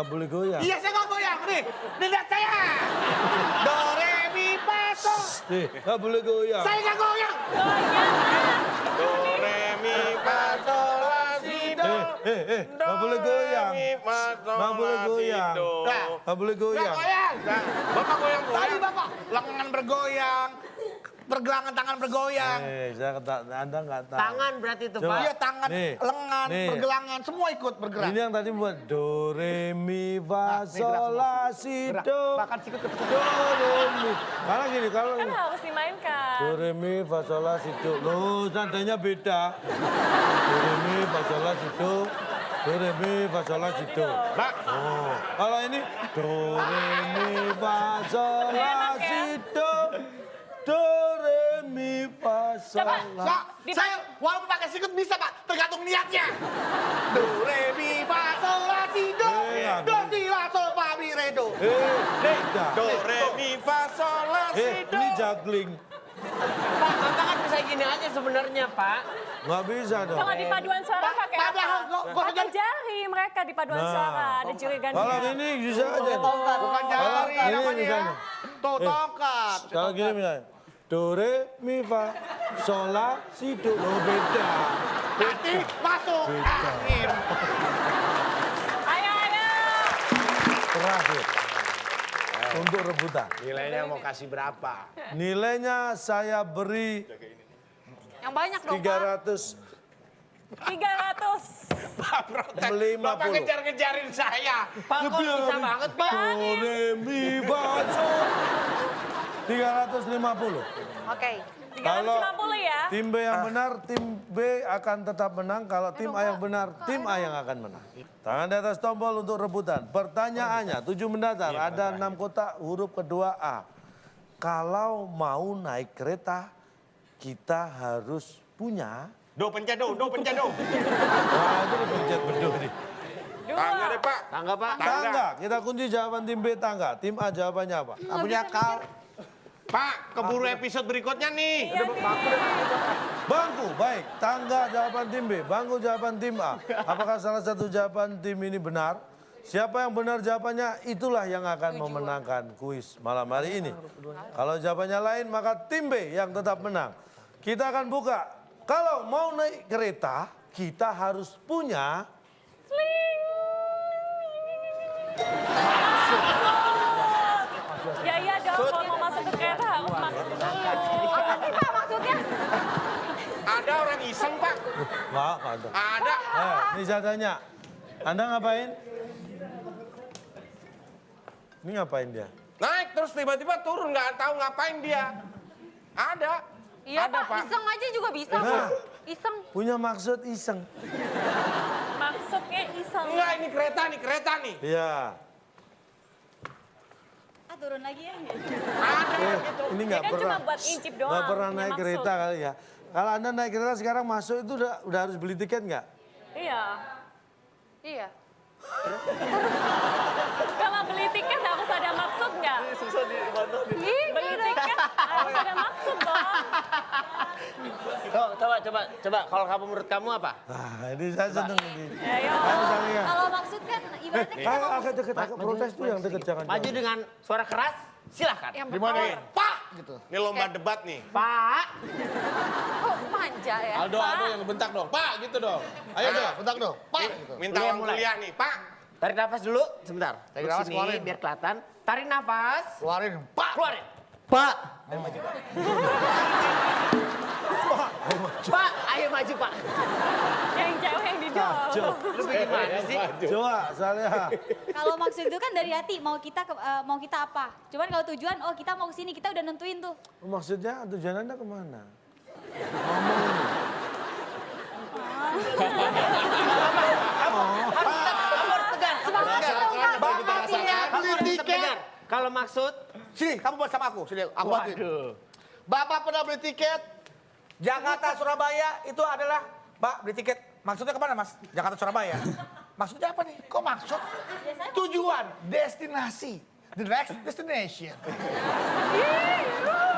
boleh goyang. Iya, saya nggak goyang. Nih, lihat saya. Do, re, mi, fa, sol. Nggak boleh goyang. Saya nggak goyang. Do, re, mi, fa, sol, la, si, do. Nggak boleh goyang. Nggak boleh goyang. Nggak boleh goyang. Goyang. Bapak goyang. Tadi Bapak lengan bergoyang, pergelangan tangan bergoyang. Anda nggak tahu. Tangan berarti itu, Coba. Pak. Iya, tangan, Nih, lengan, nih. pergelangan, semua ikut bergerak. Ini yang tadi buat do re mi fa Nah, nih, gerak sol semua. la si Gerak. do. Bahkan sikut ke Do re mi. Kalau gini, kalau Kan gini. harus dimainkan. Do re mi fa sol la si do. Loh, nadanya beda. Do re mi fa sol la si do. Do re mi fa sol la si do. Pak, Oh, kalau ini do re mi fa sol la Enak ya? si do. Do re mi fa sol Coba. la. Pak, saya walaupun pakai sikut bisa Pak, tergantung niatnya. Do, re, mi, fa, sol, la, si, do. Do, si, la, sol, fa, mi, re, do. Beda. do, re, mi, fa, sol, la, si, do. Ini juggling. Pak, Bapak kan bisa gini aja sebenarnya, Pak. Nggak bisa dong. Kalau di paduan suara pakai apa? Padahal gua Pakai jari mereka di paduan suara. Ada jurigan Kalau ini bisa aja. Bukan jari Ini namanya ya. misalnya. Tuh, tongkat. Kalau gini misalnya. Do, re, mi, fa, sol, la, si, do. Loh beda. Nanti masuk angin. Ayo, ayo. Terakhir. Untuk rebutan. Nilainya mau kasih berapa? Nilainya saya beri Yang banyak dong, Pak. 300. 300. Pak, protes. 50. Bapak ngejar-ngejarin saya. Pak, kok bisa banget, Pak? Do, re, mi, fa, sol. 350. Oke. 350 ya. Tim B yang benar, tim B akan tetap menang. Kalau tim A yang benar, tim A yang akan menang. Tangan di atas tombol untuk rebutan. Pertanyaannya, 7 mendatar. Ada 6 kotak, huruf kedua A. Kalau mau naik kereta, kita harus punya... Do, pencet do, pencet do. Wah, itu dipencet betul nih. Tangga deh, Pak. Tangga, Pak. Tangga, kita kunci jawaban tim B tangga. Tim A jawabannya apa? Punya kal. Pak, keburu episode berikutnya nih. Iya nih. Bangku, baik. Tangga jawaban tim B, bangku jawaban tim A. Apakah salah satu jawaban tim ini benar? Siapa yang benar jawabannya, itulah yang akan memenangkan kuis malam hari ini. Kalau jawabannya lain, maka tim B yang tetap menang. Kita akan buka. Kalau mau naik kereta, kita harus punya... Ya iya dong, kalau mau masuk ke kereta harus masuk dulu. Apa sih, Pak, maksudnya? Ada orang iseng, Pak. Nggak ada. Ada. Ini saya tanya, Anda ngapain? Ini ngapain dia? Naik terus tiba-tiba turun, nggak tahu ngapain dia. Ada. Iya, Ada, Pak. Iseng aja juga bisa, Nah. Pak. Iseng. Punya maksud iseng. Maksudnya iseng. Enggak, ini kereta nih. Iya. Ah, turun lagi ya. Ada gitu. Ini Dia nggak kan pernah. cuma buat incip doang. Nggak pernah punya naik maksud. kereta kali ya. Kalau Anda naik kereta sekarang masuk itu udah harus beli tiket nggak? Iya. Iya. Kalau beli tiket harus ada maksud nggak? Beli tiket harus ada maksud dong. Tuh, coba. Kalau kamu menurut kamu apa? Nah, ini saya seneng ini. Ayo. Ayo Salia. Kalau maksud kan ibaratnya kita Ayo agak deket, agak protes tuh yang deket jangan. Maju dengan suara keras, silahkan. Yang Gimana nih? Pak gitu. Ini lomba debat nih. Pak, Kok manja ya? Aldo yang bentak dong. Pak, gitu dong. Ayo Ayo. dong. Bentar dong. Pak gitu. Minta Mulai, uang mulai. kuliah nih, Pak. tarik nafas dulu, sebentar. Tarik Duduk nafas, sini, keluarin. biar kelihatan. Tarik nafas, Keluarin. Pak. keluarin. Pak. Pak, ayo maju, Pak. Yang cewek yang didorong. Lu gimana sih? Coba Salia. kalau maksud itu kan dari hati mau kita mau kita apa. Cuman kalau tujuan oh kita mau ke sini kita udah nentuin tuh. Maksudnya tujuan Anda kemana? Ngomong ini. Bapak punya beli tiket. Kalau maksud, Sini, kamu buat sama aku. Sini, aku bantuin. Bapak pernah beli tiket Jakarta Surabaya itu adalah Pak beli tiket. Maksudnya kemana Mas? Jakarta Surabaya. Maksudnya apa nih? Kok maksud? Tujuan, destinasi. The next destination.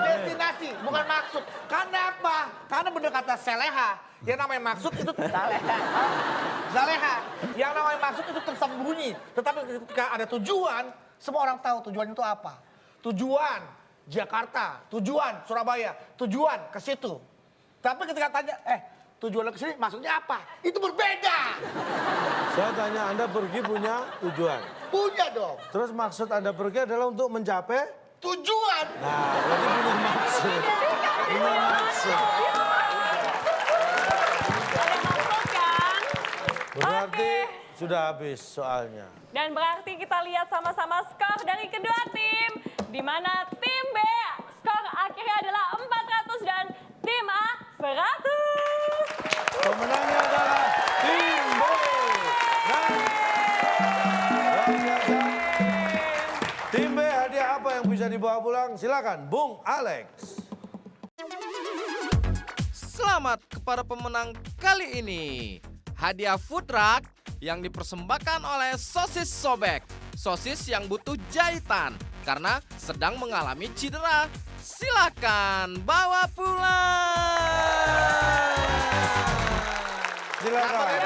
Destinasi, bukan maksud. Karena apa? Karena bener kata Saleha. Yang namanya maksud itu Saleha. Yang namanya maksud itu tersembunyi. Tetapi ketika ada tujuan, semua orang tahu tujuan itu apa. Tujuan Jakarta, tujuan Surabaya, tujuan ke situ. Tapi ketika tanya, tujuan ke sini maksudnya apa? Itu berbeda. Saya tanya Anda pergi punya tujuan. Punya dong. Terus maksud Anda pergi adalah untuk mencapai tujuan. Nah, berarti punya maksud. Punya maksud. Ada maksud kan? Berarti sudah habis soalnya. Dan berarti kita lihat sama-sama skor dari kedua tim. Di mana tim B skor akhirnya adalah 400 dan tim A 100. Pemenangnya adalah tim B. Dan luar biasa. Tim B, hadiah apa yang bisa dibawa pulang? Silakan, Bung Alex. Selamat kepada pemenang kali ini. Hadiah food truck yang dipersembahkan oleh Sosis Sobek. Sosis yang butuh jahitan karena sedang mengalami cedera. Silakan bawa pulang. Silakan.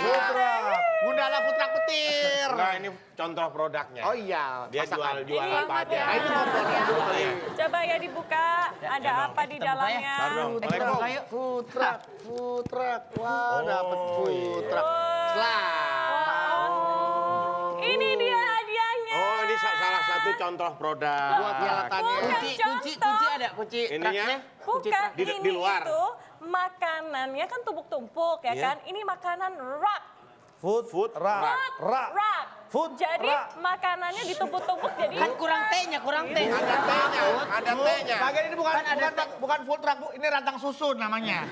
Food truck. Gundala Putra Petir. Nah, ini contoh produknya. Oh iya. Dia pasangan. jual apa aja. ya. Ah, ini kompor ya. Coba ya dibuka, ada apa di dalamnya? Ayo, food truck. Food truck. Wah, dapat food truck. Selamat. Ini dia hadiahnya. Oh, ini salah satu contoh produk. Buat peralatannya. Bukan contoh. ada kunci Ininya? truknya. Bukan, Di ini luar. itu makanannya kan tumpuk-tumpuk ya Iya. kan? Ini makanan wrap. Food truck. Rak. Wrap. Food Jadi truck. makanannya ditumpuk-tumpuk jadi Kan kurang T-nya, kurang T. Ada T-nya, ada T-nya. Bagian ini bukan full truck, Bu. Ini rantang susun namanya.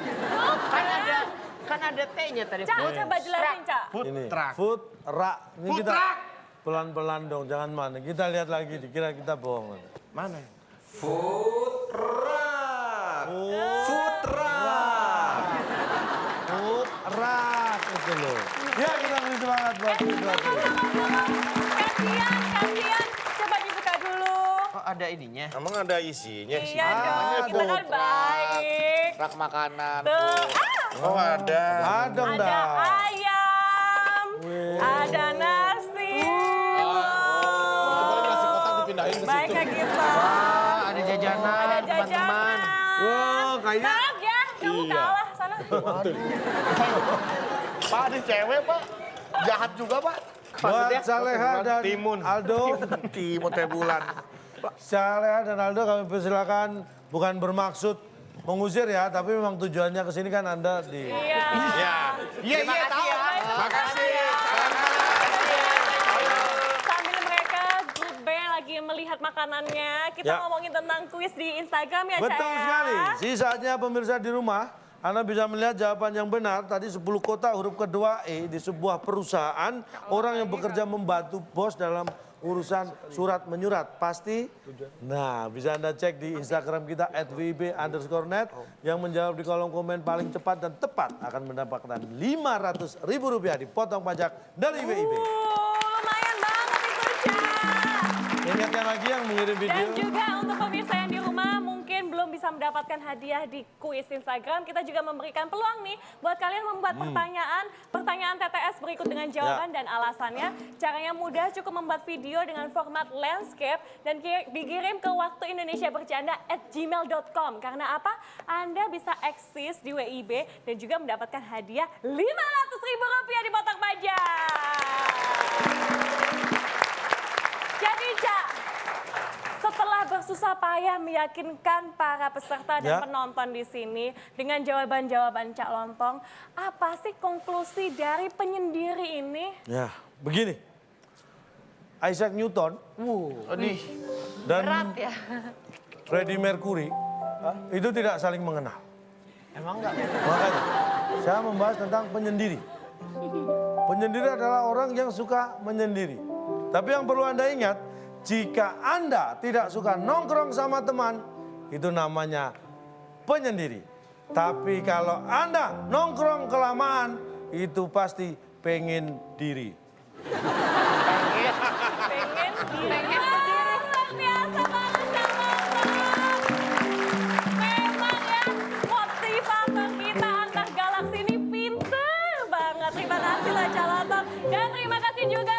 Kan ada T-nya tadi. Cak, coba jelasin, Cak. Ini truck. food truck. Ini Food kita truck. pelan-pelan dong, jangan mana. Kita lihat lagi, dikira kita bohong. Mana? Food truck. Itu loh. Ya, kita beri semangat buat food truck. Kasian. Coba dibuka dulu. Oh, ada ininya. Emang ada isinya? Iya dong, kita kan baik. Rak makanan. Tuh, Oh, ada. Ada ada enggak? ayam, ada nasi. Boleh nasi kotak dipindahin ke Baik situ. kayak gitu. Ada jajanan, Ada teman-teman. jajanan. Wow, kayaknya Maaf ya, kamu kalah sana. Pak, ini cewek, Pak. Jahat juga, Pak. buat Saleha dan Timun. Aldo. Timur teh bulan. Saleha dan Aldo kami persilakan, bukan bermaksud mengusir ya, tapi memang tujuannya ke sini kan Anda di... Iya. Ya. Iya, tahu. Makasih. Sambil mereka grup B lagi melihat makanannya, kita Ya. ngomongin tentang kuis di Instagram ya, Cak. Betul sekali. Sisanya pemirsa di rumah, Anda bisa melihat jawaban yang benar. Tadi 10 kota huruf kedua E di sebuah perusahaan. Orang yang bekerja membantu bos dalam urusan surat menyurat. Pasti? Nah, bisa Anda cek di Instagram kita @wib_net. Yang menjawab di kolom komen paling cepat dan tepat akan mendapatkan Rp500.000 dipotong pajak dari WIB. Lumayan banget itu, Cak. Ingatkan lagi yang mengirim video. Dan juga untuk pemirsa yang di rumah mungkin belum bisa mendapatkan hadiah di kuis Instagram, kita juga memberikan peluang nih buat kalian membuat pertanyaan TTS berikut dengan jawaban dan alasannya. Caranya mudah, cukup membuat video dengan format landscape dan dikirim ke waktuindonesiabercanda@gmail.com. Karena apa? Anda bisa eksis di WIB dan juga mendapatkan hadiah Rp500.000 dipotong pajak. Jadi, Cak, setelah bersusah payah meyakinkan para peserta dan Ya. penonton di sini dengan jawaban-jawaban Cak Lontong, apa sih konklusi dari penyendiri ini? Ya, begini. Isaac Newton dan Berat ya. Freddie Mercury itu tidak saling mengenal. Emang enggak? Makanya saya membahas tentang penyendiri. Penyendiri adalah orang yang suka menyendiri. Tapi yang perlu Anda ingat, jika Anda tidak suka nongkrong sama teman, itu namanya penyendiri. Tapi kalau Anda nongkrong kelamaan, itu pasti pengen diri. Pengen berdiri. Luar biasa banget, Cak Lontong. Memang ya, motivator kita antar galaksi ini pinter banget. Terima kasih lah Cak Lontong. Dan terima kasih juga